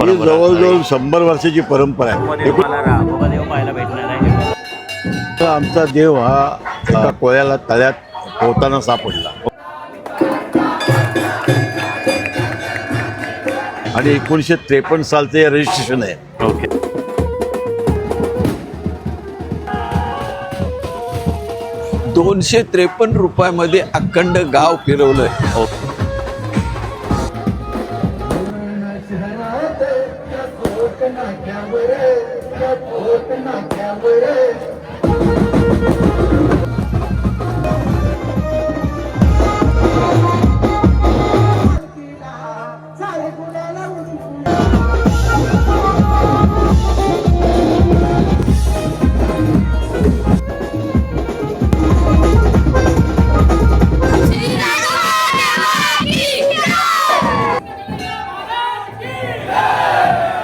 ही जवळजवळ 100 वर्षाची परंपरा आहे. मला राघोबा देव पाहायला भेटणार आहे. तर आमचा देव हा एका कोळ्याला तळ्यात पोहताना सापडला आणि 1953 सालचं हे रजिस्ट्रेशन आहे. ओके. 253 रुपयामध्ये अखंड गाव फिरवलंय. ओके.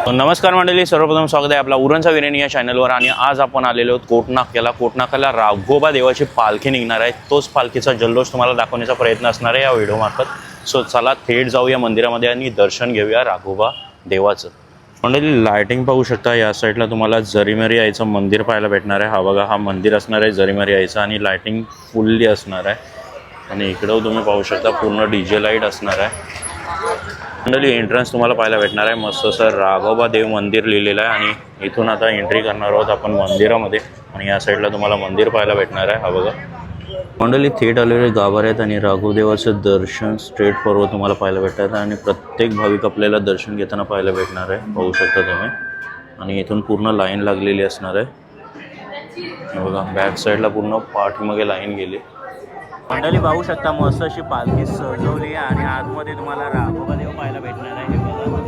नमस्कार मंडळी, सर्वप्रथम स्वागत आहे आपला उरणचा विरेणी या चॅनलवर. आणि आज आपण आलेलो आहोत कोटनाक्याला. कोटनाक्याला राघोबा देवाची पालखी निघणार आहे. तोच पालखीचा जल्लोष तुम्हाला दाखवण्याचा प्रयत्न असणार आहे या व्हिडिओमार्फत. सो चला थेट जाऊया मंदिरामध्ये आणि दर्शन घेऊया राघोबा देवाचं. मंडळी लायटिंग पाहू शकता. या साईडला तुम्हाला जरीमरी आईचं मंदिर पाहायला भेटणार आहे. हा बघा, हा मंदिर असणार आहे जरीमरी आईचं आणि लायटिंग फुल्ली असणार आहे. आणि इकडं तुम्ही पाहू शकता पूर्ण DJ लाईट असणार आहे. मंडळी एंट्रन्स तुम्हाला पाहायला भेटणार आहे. मस्त सर राघोबा देव मंदिर लिहिलेलं आहे आणि इथून आता एंट्री करणार आहोत आपण मंदिरामध्ये. आणि या साईडला तुम्हाला मंदिर पाहायला भेटणार आहे. हा बघा मंडळी, थेट आलेले गाभारे आहेत आणि राघोदेवाचं दर्शन स्ट्रेट फॉरवर्ड तुम्हाला पाहायला भेटतात. आणि प्रत्येक भाविक आपल्याला दर्शन घेताना पाहायला भेटणार आहे, पाहू शकता तुम्ही. आणि इथून पूर्ण लाईन लागलेली असणार आहे. बघा बॅक साईडला पूर्ण पाठीमागे लाईन गेली. मंडळी पाहू शकता मस्त अशी पालखी सजवली आहे आणि आतमध्ये तुम्हाला राघोबा देव पाहायला भेटणार आहे. हे बघा.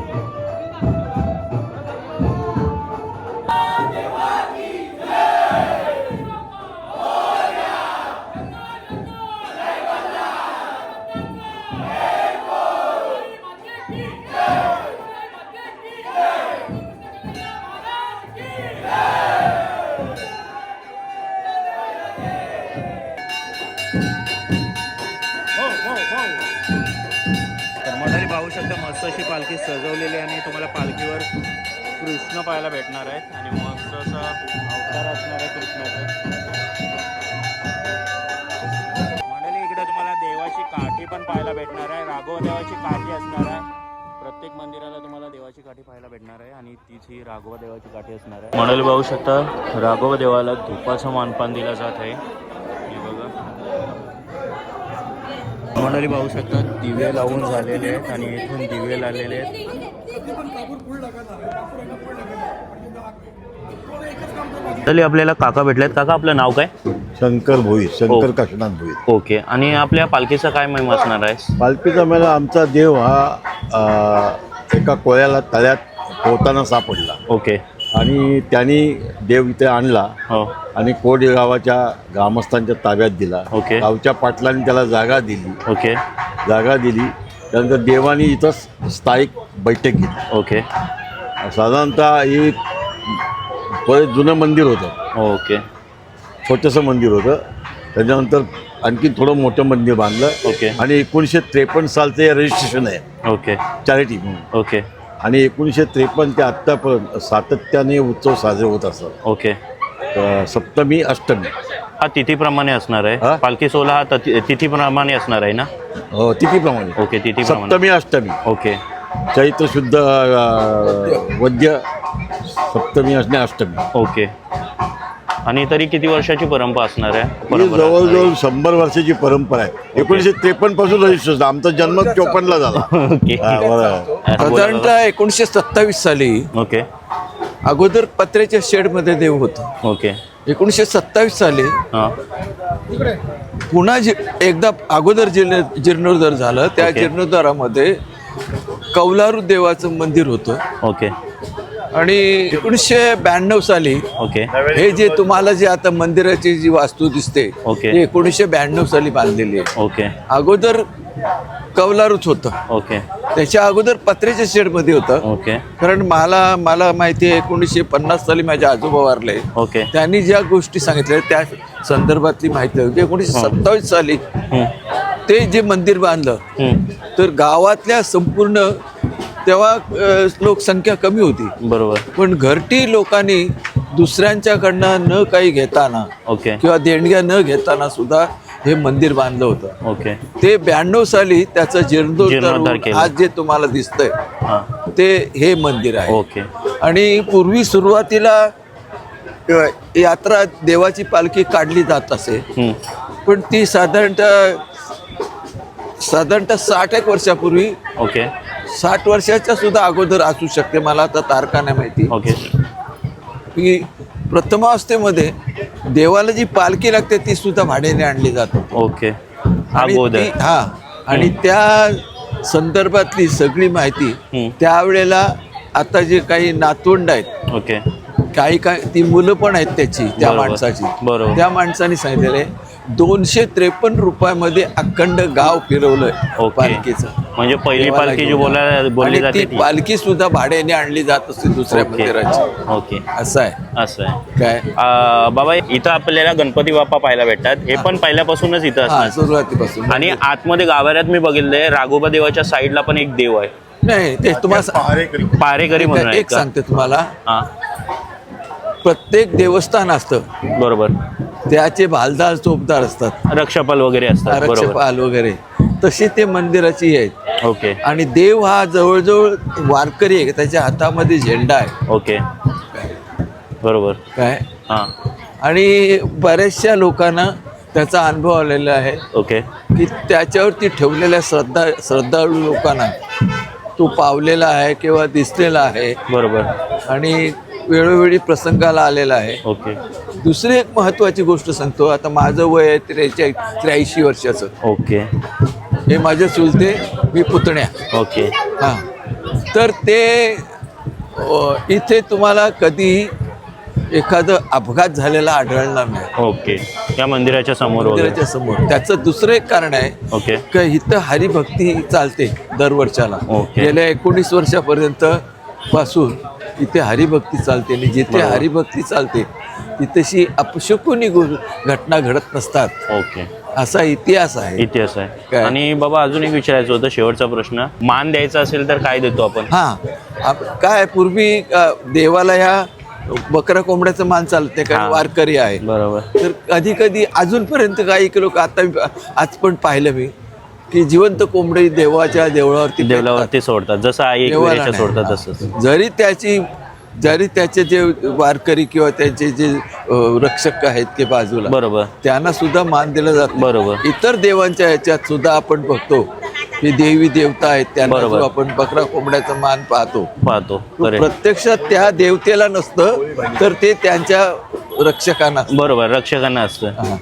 तर मंडळी पाहू शकता मस्त अशी पालखी सजवलेली आहे आणि तुम्हाला पालखीवर कृष्ण पाहायला भेटणार आहेत आणि मस्त असा अवतार असणार आहे कृष्णाचा. मंडळी इकडे तुम्हाला देवाची काठी पण पाहायला भेटणार आहे. राघोबा देवाची काठी असणार आहे. प्रत्येक मंदिराला तुम्हाला देवाची काठी पाहायला भेटणार आहे आणि तीच ही राघोबा देवाची काठी असणार आहे. मंडळी पाहू शकता राघोबा देवाला धुपाचं मानपान दिला जात आहे. हे बघा मंडळी पाहू शकता दिवे लावून झालेले आहेत आणि इथून दिवे लावलेले आहेत. मंडळी आपल्याला काका भेटलेत. काका आपलं नाव काय? शंकर भोईर, शंकर काशीनाथ भोईर. ओके. आणि आपल्या पालखीचा काय महिमा असणार आहे? पालखीचा मेळा आमचा देव हा एका कोळ्याला तळ्यात पोहताना सापडला. ओके. आणि त्यांनी देव इथे आणला हो. आणि कोट गावाच्या ग्रामस्थांच्या ताब्यात दिला. ओके. गावच्या पाटलांनी त्याला जागा दिली. ओके. जागा दिली त्यानंतर देवानी इथं स्थायिक बैठक घेतली. ओके. साधारणतः ही बरेच जुनं मंदिर होतं. ओके. छोटंसं मंदिर होतं. त्याच्यानंतर आणखी थोडं मोठं मंदिर बांधलं. ओके. आणि 1953 सालचं हे रजिस्ट्रेशन आहे ओके. चॅरिटी म्हणून. ओके. आणि 1953 ते आत्तापर्यंत सातत्याने उत्सव साजरे होत असतात. ओके. सप्तमी अष्टमी हा तिथीप्रमाणे असणार हा? आहे. पालखी सोहळा हा तिथीप्रमाणे असणार आहे ना? तिथीप्रमाणे. ओके. तिथीप्रमाणे. सप्तमी अष्टमी ओके. चैत्र शुद्ध वद्य सप्तमी असणे अष्टमी. ओके. आणि तरी किती वर्षाची परंपरा असणार आहे? ही जवळजवळ 100 वर्षाची परंपरा आहे. 1953 पासून रजिस्ट्रेशन. आमचा जन्म 54 झाला. ओके. बरोबर. साधारणतः 1927 साली ओके. अगोदर पत्र्याच्या शेडमध्ये देव होतं. ओके. 1927 साली हां. पुन्हा एकदा अगोदर जीर्णोद्धार झालं. त्या ओके. जीर्णोद्धारामध्ये कौलारू देवाचं मंदिर होतं. ओके. आणि 1992 साली ओके. हे जे तुम्हाला जे आता मंदिराची जी वास्तू दिसते ओके. ती 1992 साली बांधलेली आहे. ओके. अगोदर कौलारूच होतं. ओके. त्याच्या अगोदर पत्र्याच्या शेडमध्ये होतं. ओके. कारण मला माहिती आहे 1950 साली माझे आजोबा वारले. ओके. त्यांनी ज्या गोष्टी सांगितल्या त्या संदर्भातली माहिती होती. 1927 साली ते जे मंदिर बांधलं तर गावातल्या संपूर्ण तेव्हा लोकसंख्या कमी होती, बरोबर. पण घरटी लोकांनी दुसऱ्यांच्याकडनं न काही घेताना ओके किंवा देणग्या न घेताना सुद्धा हे मंदिर बांधलं होतं. ओके. ते 92 साली त्याचं जीर्णोद्धार जीर्णोद्धार होऊन केलं. आज जे तुम्हाला दिसतंय हां. ते हे मंदिर आहे. ओके. आणि पूर्वी सुरुवातीला यात्रा देवाची पालखी काढली जात असे, हम्म. पण ती साधारणतः 60 एक वर्षापूर्वी, ओके 60 वर्षाच्या सुद्धा अगोदर असू शकते, मला आता तारखा नाही माहिती, ओके की प्रथमावस्थेमध्ये देवाला जी पालखी लागते ती सुद्धा भाड्याने आणली जाते. ओके. आणि अगोदर. ती- हा आणि त्या संदर्भातली सगळी माहिती हम्म. त्यावेळेला आता जे काही नातवंड आहेत, ओके. काही ती मुलं पण आहेत त्याची, त्या बरोबर. माणसाची, बरोबर. त्या माणसाने सांगितलेलं आहे 253 रुपयामध्ये अखंड गाव फिरवलंय ओके. पालखीचं. म्हणजे पहिली देवाला पालखी जी घेऊन. बोलली आणि जाते ती पालखी सुद्धा भाड्याने आणली जात असते दुसऱ्या ओके मंदिराची. ओके. असं आहे असं आहे. काय. बाबा इथं आपल्याला गणपती बाप्पा पाहायला भेटतात, हे पण पहिल्यापासूनच इथं हा, असतात. सुरुवातीपासून. आणि आतमध्ये गाभाऱ्यात मी बघितलंय राघोबा देवाच्या साईडला पण एक देव आहे, नाही ते तुम्हाला पारेकरी म्हणून आहे एक का? सांगते तुम्हाला, हा प्रत्येक देवस्थान असतं बरोबर. त्याचे भालदार चोपदार असतात, रक्षपाल वगैरे असतात. बरोबर. आरक्षपाल वगैरे, तशी ते मंदिराची आहेत. ओके आणि देव हा जवळजवळ वारकरी आहे, त्याच्या हातामध्ये झेंडा आहे. ओके बरोबर. काय. हां. आणि बऱ्याचशा लोकांना त्याचा अनुभव आलेला आहे ओके. की त्याच्यावरती ठेवलेल्या श्रद्धाळू लोकांना तो पावलेला आहे किंवा दिसलेला आहे बरोबर. आणि वेळोवेळी प्रसंगाला आलेला आहे. ओके दुसरी एक महत्त्वाची गोष्ट सांगतो. आता माझं वय आहे 83 वर्षाचं. ओके. हे माझे चुलते, मी पुतण्या. ओके. हां. तर ते इथे तुम्हाला कधी एखादं अपघात झालेला आढळणार नाही ओके. या मंदिराच्या समोर वगैरे. मंदिराच्या समोर. त्याचं दुसरं एक कारण आहे ओके. की इथं हरिभक्ती चालते दरवर्षाला. ओके. गेल्या 19 वर्षापर्यंत पासून इथे हरिभक्ती चालते आणि जिथे बरोबर. हरिभक्ती चालते तिथेशी अपशकुनी घटना घडत नसतात. ओके. असा इतिहास आहे. इतिहास आहे. काय? आणि बाबा अजून एक विचारायचं होतं, शेवटचा प्रश्न. मान द्यायचा असेल तर काय देतो आपण? हां. काय पूर्वी देवाला ह्या बकरा कोंबड्याचं मान चालते कारण हां. वारकरी आहे. बरोबर. तर कधी कधी अजूनपर्यंत काही लोक आज पण पाहिलं मी की जिवंत कोंबडी देवाच्या देवळावरती देवलावरती सोडतात, जसं आई देवाला एकविरेच्या नाही. सोडतात हां. तसंच. जरी त्याचे जे वारकरी किंवा त्यांचे जे रक्षक आहेत की बाजूला, बरोबर. त्यांना सुद्धा मान दिला जातो. बरोबर. इतर देवांच्या ह्याच्यात सुद्धा आपण बघतो की देवी देवता आहेत त्यांना बरोबर. जो आपण बकरा कोंबड्याचा मान पाहतो, पाहतो. तो बरे. प्रत्यक्षात त्या देवतेला नसतं तर ते त्यांच्या रक्षकांना असतं. बरोबर, रक्षकांना असतं. हां.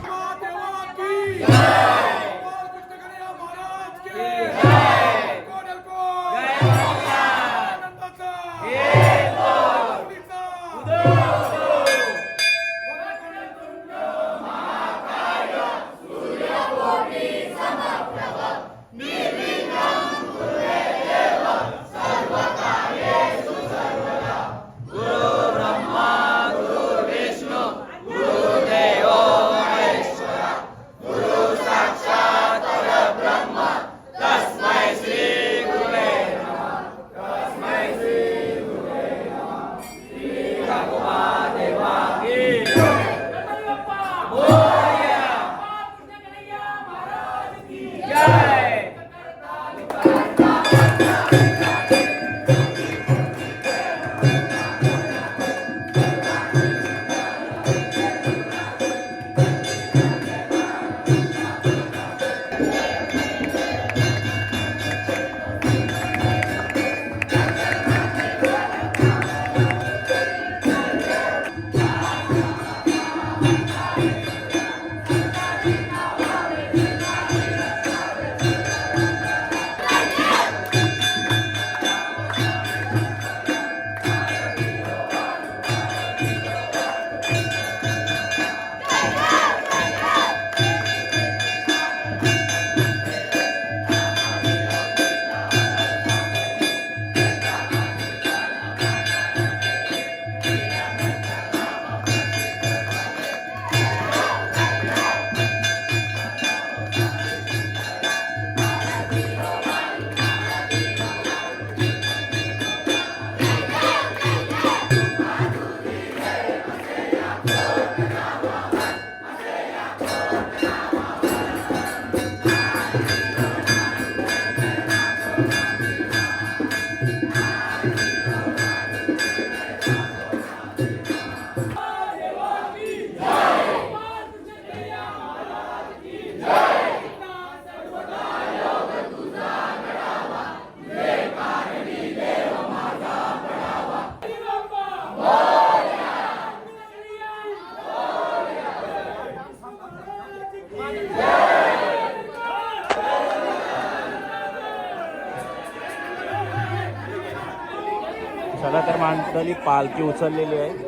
कलाकार मंडळी पालखी उचललेली आहे.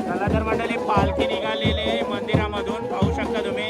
कलाकार मंडळी पालखी निघालेली आहे मंदिरामधून, पाहू शकता तुम्ही.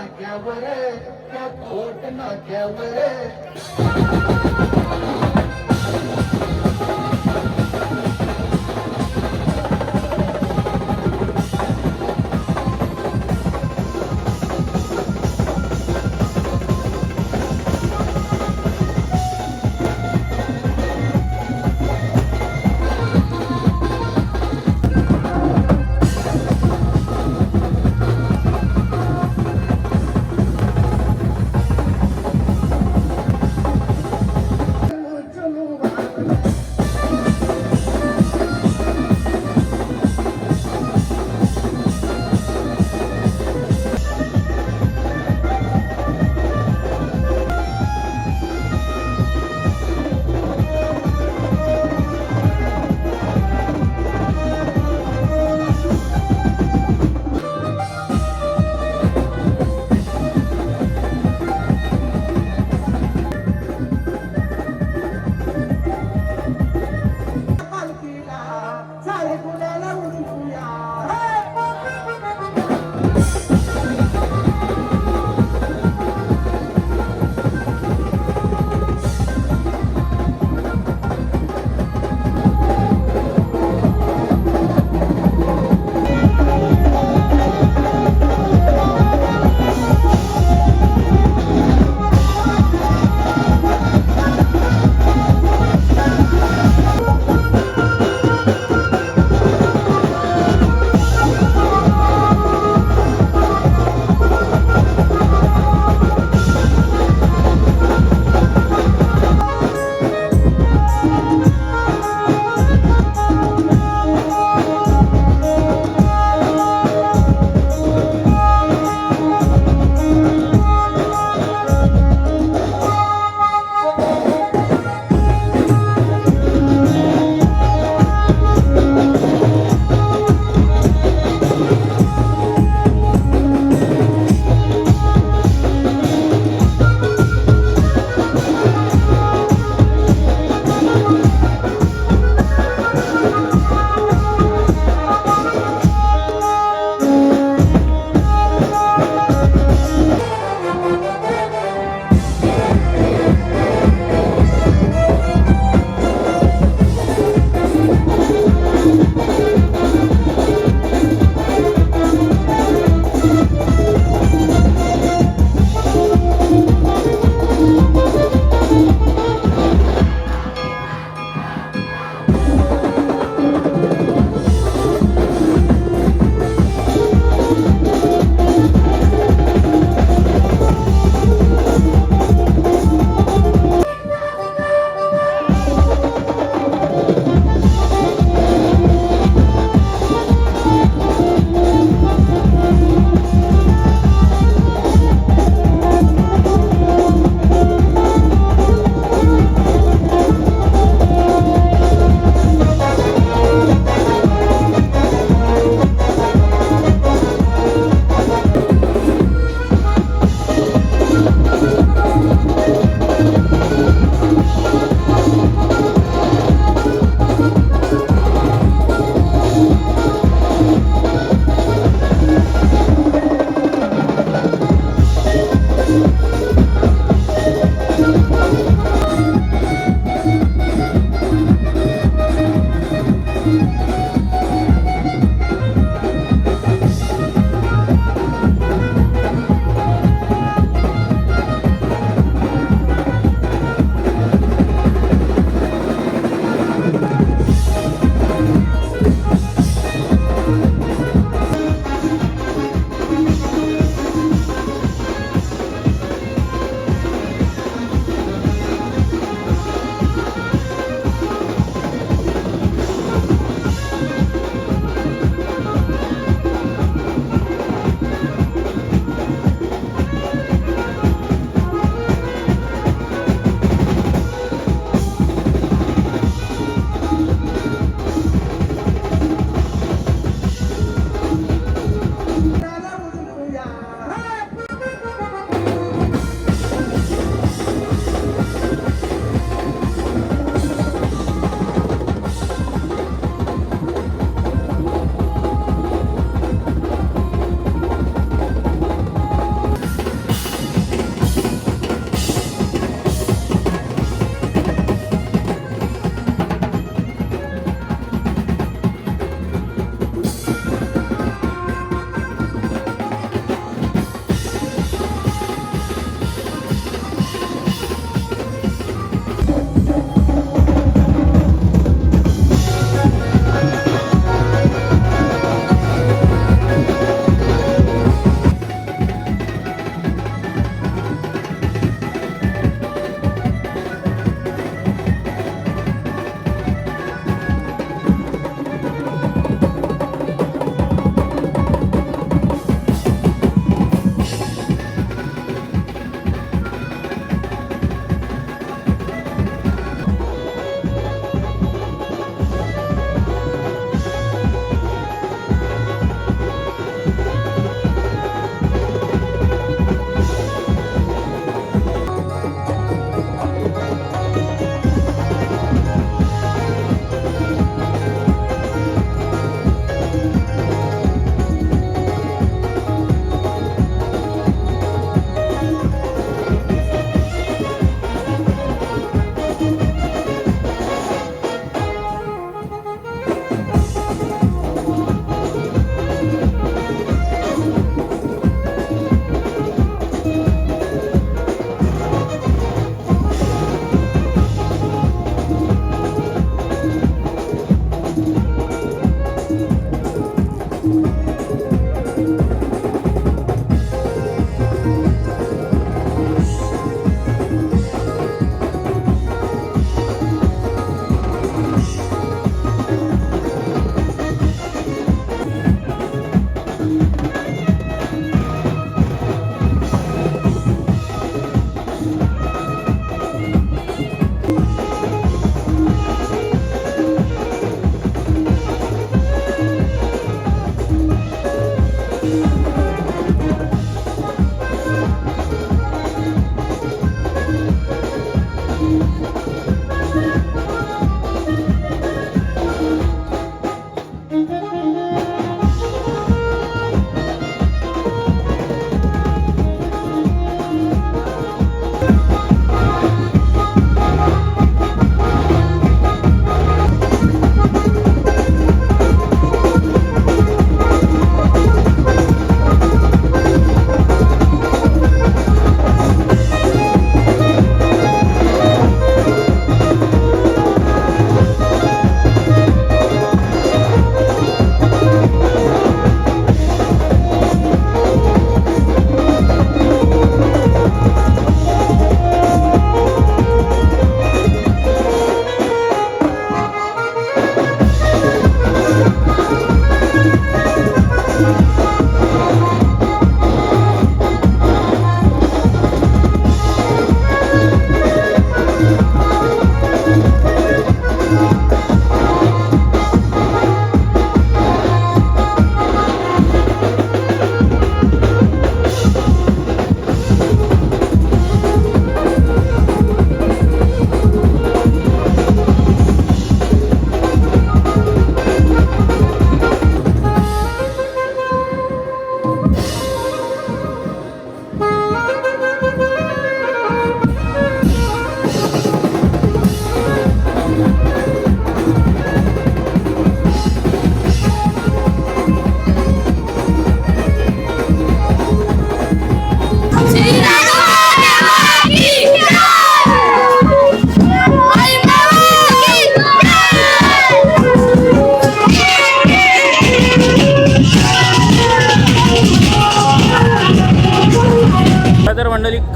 नाक्यावर त्या कोट नाक्यावर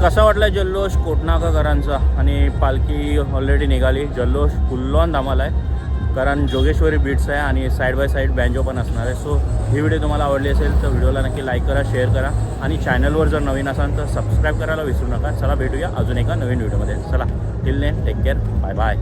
कसा वाटला जल्लोष कोटनाकाकरांचा. आणि पालखी ऑलरेडी निघाली, जल्लोष फुल ऑन धमाल आहे, कारण जोगेश्वरी बीट्स आहे आणि साईड बाय साईड बँजो पण असणार आहे. सो ही व्हिडिओ तुम्हाला आवडली असेल तर व्हिडिओला नक्की लाईक करा, शेअर करा आणि चॅनलवर जर नवीन असाल तर सबस्क्राईब करायला विसरू नका. चला भेटूया अजून एका नवीन व्हिडिओमध्ये. चला till then take care, bye bye.